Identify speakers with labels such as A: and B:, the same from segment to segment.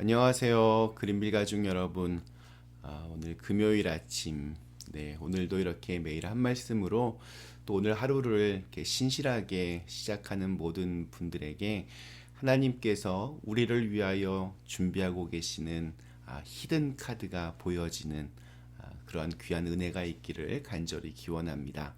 A: 안녕하세요. 그린빌 가족 여러분. 오늘 금요일 아침, 오늘도 이렇게 매일 한 말씀으로 또 오늘 하루를 이렇게 신실하게 시작하는 모든 분들에게 하나님께서 우리를 위하여 준비하고 계시는 히든 카드가 보여지는 그러한 귀한 은혜가 있기를 간절히 기원합니다.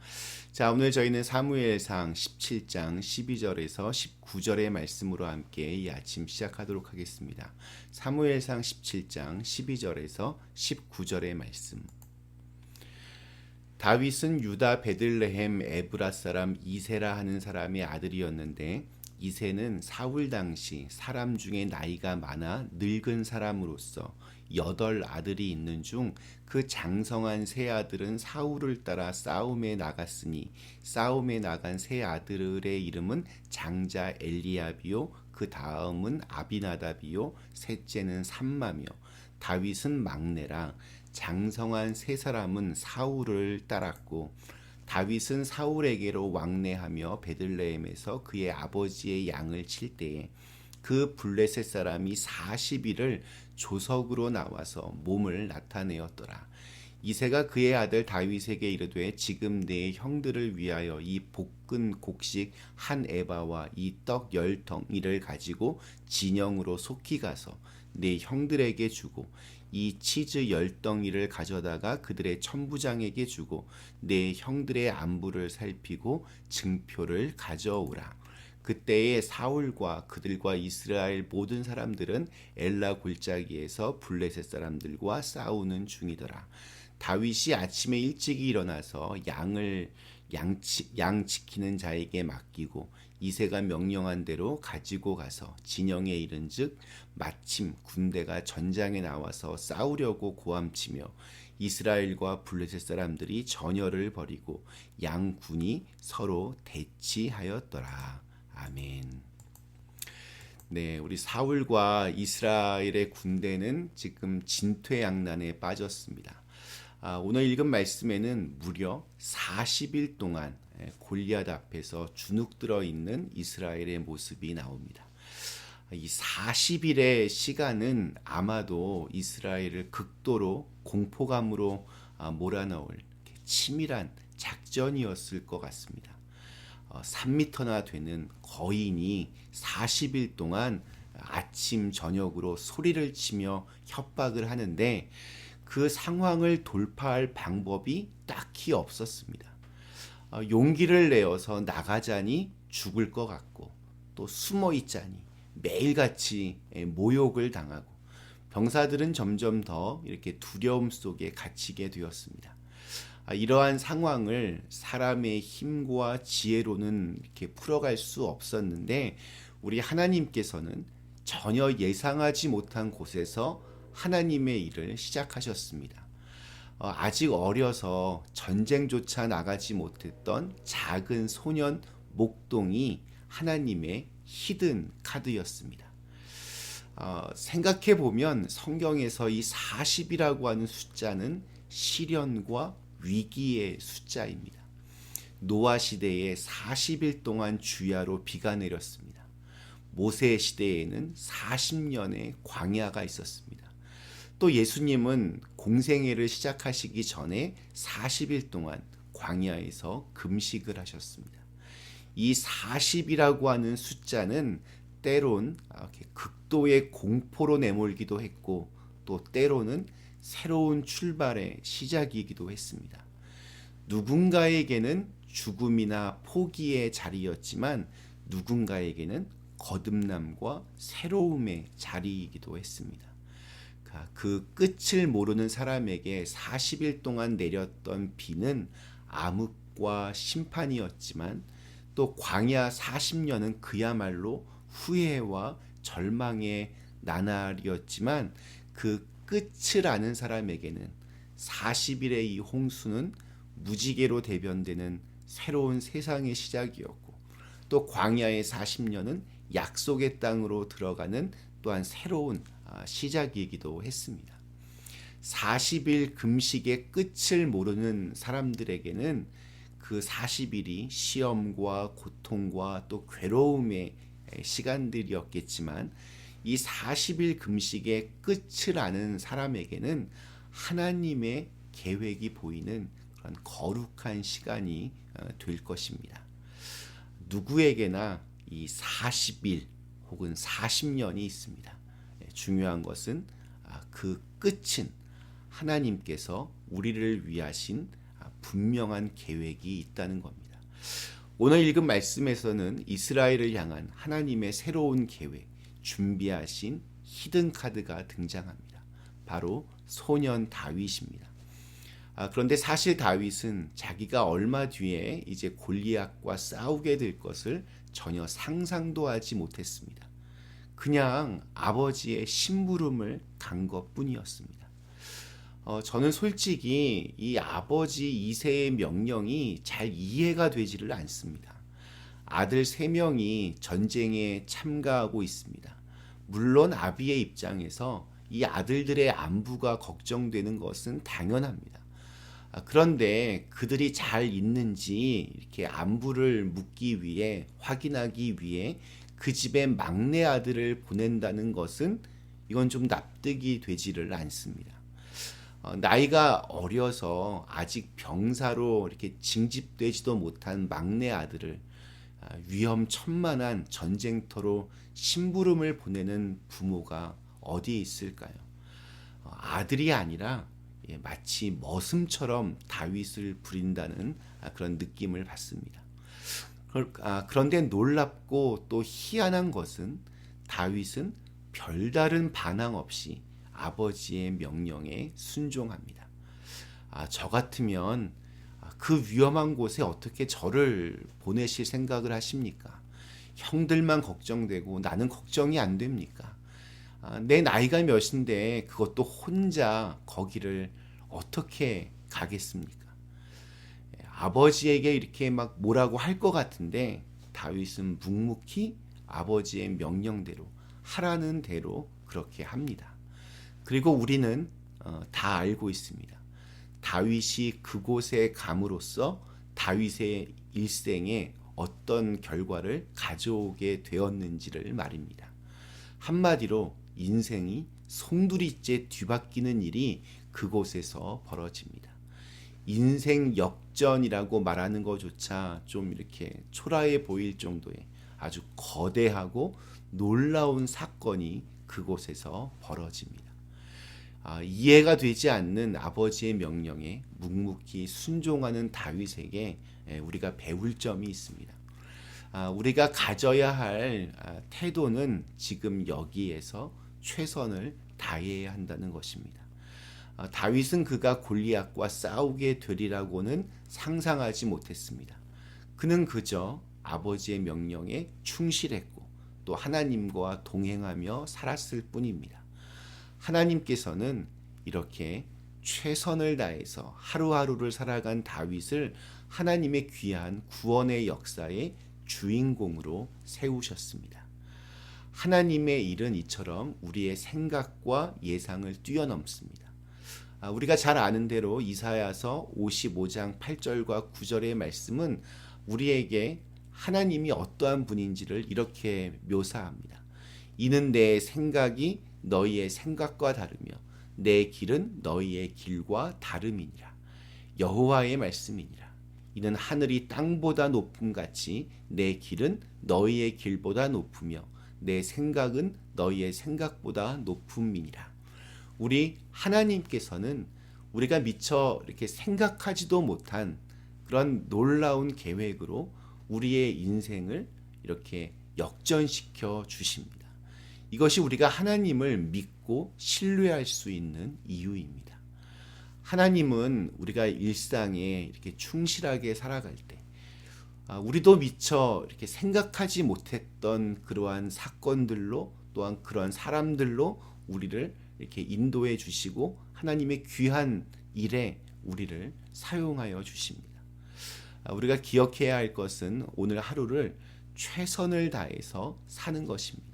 A: 자, 오늘 저희는 사무엘상 17장 12절에서 19절의 말씀으로 함께 이 아침 시작하도록 하겠습니다. 사무엘상 17장 12절에서 19절의 말씀. 다윗은 유다 베들레헴 에브라 사람 이세라 하는 사람의 아들이었는데 이세는 사울 당시 사람 중에 나이가 많아 늙은 사람으로서 8 아들이 있는 중 그 장성한 세 아들은 사울을 따라 싸움에 나갔으니 싸움에 나간 세 아들의 이름은 장자 엘리압이요 그 다음은 아비나답이요 셋째는 삼마며 다윗은 막내라. 장성한 세 사람은 사울을 따랐고 다윗은 사울에게로 왕래하며 베들레헴에서 그의 아버지의 양을 칠 때에 그 블레셋 사람이 40일을 조석으로 나와서 몸을 나타내었더라. 이새가 그의 아들 다윗에게 이르되 지금 내 형들을 위하여 이 볶은 곡식 한 에바와 이 떡 10덩이를 가지고 진영으로 속히 가서 내 형들에게 주고 이 치즈 10덩이를 가져다가 그들의 천부장에게 주고 내 형들의 안부를 살피고 증표를 가져오라. 그때에 사울과 그들과 이스라엘 모든 사람들은 엘라 골짜기에서 블레셋 사람들과 싸우는 중이더라. 다윗이 아침에 일찍이 일어나서 양 지키는 자에게 맡기고 이새가 명령한 대로 가지고 가서 진영에 이른즉 마침 군대가 전장에 나와서 싸우려고 고함치며 이스라엘과 블레셋 사람들이 전열을 벌이고 양군이 서로 대치하였더라. 아멘. 네, 우리 사울과 이스라엘의 군대는 지금 진퇴양난에 빠졌습니다. 오늘 읽은 말씀에는 무려 40일 동안 골리앗 앞에서 주눅들어 있는 이스라엘의 모습이 나옵니다. 이 40일의 시간은 아마도 이스라엘을 극도로 공포감으로 몰아넣을 치밀한 작전이었을 것 같습니다. 3미터나 되는 거인이 40일 동안 아침 저녁으로 소리를 치며 협박을 하는데 그 상황을 돌파할 방법이 딱히 없었습니다. 용기를 내어서 나가자니 죽을 것 같고 또 숨어 있자니 매일같이 모욕을 당하고 병사들은 점점 더 이렇게 두려움 속에 갇히게 되었습니다. 이러한 상황을 사람의 힘과 지혜로는 이렇게 풀어갈 수 없었는데 우리 하나님께서는 전혀 예상하지 못한 곳에서 하나님의 일을 시작하셨습니다. 아직 어려서 전쟁조차 나가지 못했던 작은 소년 목동이 하나님의 히든 카드였습니다. 생각해보면 성경에서 이 40이라고 하는 숫자는 시련과 위기의 숫자입니다. 노아 시대에 40일 동안 주야로 비가 내렸습니다. 모세 시대에는 40년의 광야가 있었습니다. 또 예수님은 공생애를 시작하시기 전에 40일 동안 광야에서 금식을 하셨습니다. 이 40이라고 하는 숫자는 때론 극도의 공포로 내몰기도 했고 또 때로는 새로운 출발의 시작이기도 했습니다. 누군가에게는 죽음이나 포기의 자리였지만 누군가에게는 거듭남과 새로움의 자리이기도 했습니다. 그 끝을 모르는 사람에게 40일 동안 내렸던 비는 암흑과 심판이었지만 또 광야 40년은 그야말로 후회와 절망의 나날이었지만 그 끝을 아는 사람에게는 40일의 이 홍수는 무지개로 대변되는 새로운 세상의 시작이었고 또 광야의 40년은 약속의 땅으로 들어가는 또한 새로운 시작이기도 했습니다. 40일 금식의 끝을 모르는 사람들에게는 그 40일이 시험과 고통과 또 괴로움의 시간들이었겠지만 이 40일 금식의 끝을 아는 사람에게는 하나님의 계획이 보이는 그런 거룩한 시간이 될 것입니다. 누구에게나 이 40일 혹은 40년이 있습니다. 중요한 것은 그 끝은 하나님께서 우리를 위하신 분명한 계획이 있다는 겁니다. 오늘 읽은 말씀에서는 이스라엘을 향한 하나님의 새로운 계획, 준비하신 히든 카드가 등장합니다. 바로 소년 다윗입니다. 그런데 사실 다윗은 자기가 얼마 뒤에 이제 골리앗과 싸우게 될 것을 전혀 상상도 하지 못했습니다. 그냥 아버지의 심부름을 간 것뿐이었습니다. 저는 솔직히 이 아버지 이새의 명령이 잘 이해가 되지를 않습니다. 아들 3명이 전쟁에 참가하고 있습니다. 물론 아비의 입장에서 이 아들들의 안부가 걱정되는 것은 당연합니다. 그런데 그들이 잘 있는지 이렇게 안부를 묻기 위해, 확인하기 위해 그 집의 막내 아들을 보낸다는 것은 이건 좀 납득이 되지를 않습니다. 나이가 어려서 아직 병사로 이렇게 징집되지도 못한 막내 아들을 위험천만한 전쟁터로 심부름을 보내는 부모가 어디 있을까요? 아들이 아니라 마치 머슴처럼 다윗을 부린다는 그런 느낌을 받습니다. 그런데 놀랍고 또 희한한 것은 다윗은 별다른 반항 없이 아버지의 명령에 순종합니다. 저 같으면 그 위험한 곳에 어떻게 저를 보내실 생각을 하십니까? 형들만 걱정되고 나는 걱정이 안 됩니까? 내 나이가 몇인데 그것도 혼자 거기를 어떻게 가겠습니까? 아버지에게 이렇게 막 뭐라고 할 것 같은데 다윗은 묵묵히 아버지의 명령대로 하라는 대로 그렇게 합니다. 그리고 우리는 다 알고 있습니다. 다윗이 그곳에 감으로써 다윗의 일생에 어떤 결과를 가져오게 되었는지를 말입니다. 한마디로 인생이 송두리째 뒤바뀌는 일이 그곳에서 벌어집니다. 인생 역전이라고 말하는 것조차 좀 이렇게 초라해 보일 정도의 아주 거대하고 놀라운 사건이 그곳에서 벌어집니다. 이해가 되지 않는 아버지의 명령에 묵묵히 순종하는 다윗에게 우리가 배울 점이 있습니다. 우리가 가져야 할 태도는 지금 여기에서 최선을 다해야 한다는 것입니다. 다윗은 그가 골리앗과 싸우게 되리라고는 상상하지 못했습니다. 그는 그저 아버지의 명령에 충실했고 또 하나님과 동행하며 살았을 뿐입니다. 하나님께서는 이렇게 최선을 다해서 하루하루를 살아간 다윗을 하나님의 귀한 구원의 역사의 주인공으로 세우셨습니다. 하나님의 일은 이처럼 우리의 생각과 예상을 뛰어넘습니다. 우리가 잘 아는 대로 이사야서 55장 8절과 9절의 말씀은 우리에게 하나님이 어떠한 분인지를 이렇게 묘사합니다. 이는 내 생각이 너희의 생각과 다르며 내 길은 너희의 길과 다름이니라. 여호와의 말씀이니라. 이는 하늘이 땅보다 높음같이 내 길은 너희의 길보다 높으며 내 생각은 너희의 생각보다 높음이니라. 우리 하나님께서는 우리가 미처 이렇게 생각하지도 못한 그런 놀라운 계획으로 우리의 인생을 이렇게 역전시켜 주십니다. 이것이 우리가 하나님을 믿고 신뢰할 수 있는 이유입니다. 하나님은 우리가 일상에 이렇게 충실하게 살아갈 때 우리도 미처 이렇게 생각하지 못했던 그러한 사건들로 또한 그러한 사람들로 우리를 이렇게 인도해 주시고 하나님의 귀한 일에 우리를 사용하여 주십니다. 우리가 기억해야 할 것은 오늘 하루를 최선을 다해서 사는 것입니다.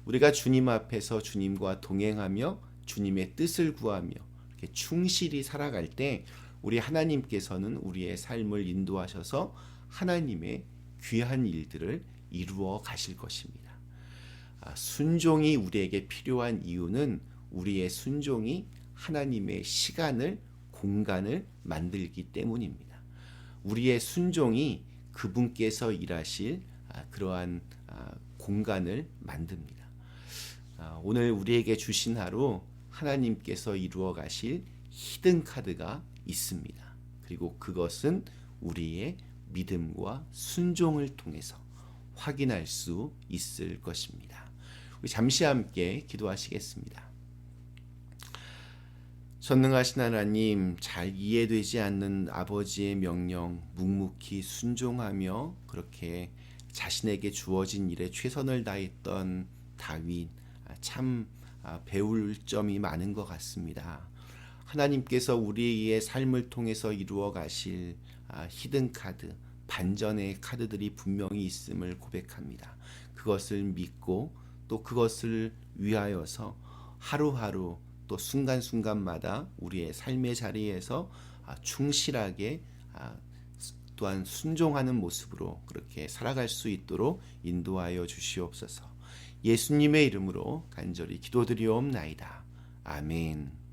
A: 우리가 주님 앞에서 주님과 동행하며 주님의 뜻을 구하며 이렇게 충실히 살아갈 때 우리 하나님께서는 우리의 삶을 인도하셔서 하나님의 귀한 일들을 이루어 가실 것입니다. 순종이 우리에게 필요한 이유는 우리의 순종이 하나님의 시간을, 공간을 만들기 때문입니다. 우리의 순종이 그분께서 일하실 그러한 공간을 만듭니다. 오늘 우리에게 주신 하루 하나님께서 이루어 가실 히든 카드가 있습니다. 그리고 그것은 우리의 믿음과 순종을 통해서 확인할 수 있을 것입니다. 우리 잠시 함께 기도하시겠습니다. 전능하신 하나님, 잘 이해되지 않는 아버지의 명령 묵묵히 순종하며 그렇게 자신에게 주어진 일에 최선을 다했던 다윗, 참 배울 점이 많은 것 같습니다. 하나님께서 우리의 삶을 통해서 이루어 가실 히든 카드, 반전의 카드들이 분명히 있음을 고백합니다. 그것을 믿고 또 그것을 위하여서 하루하루 또 순간순간마다 우리의 삶의 자리에서 충실하게 또한 순종하는 모습으로 그렇게 살아갈 수 있도록 인도하여 주시옵소서. 예수님의 이름으로 간절히 기도드리옵나이다. 아멘.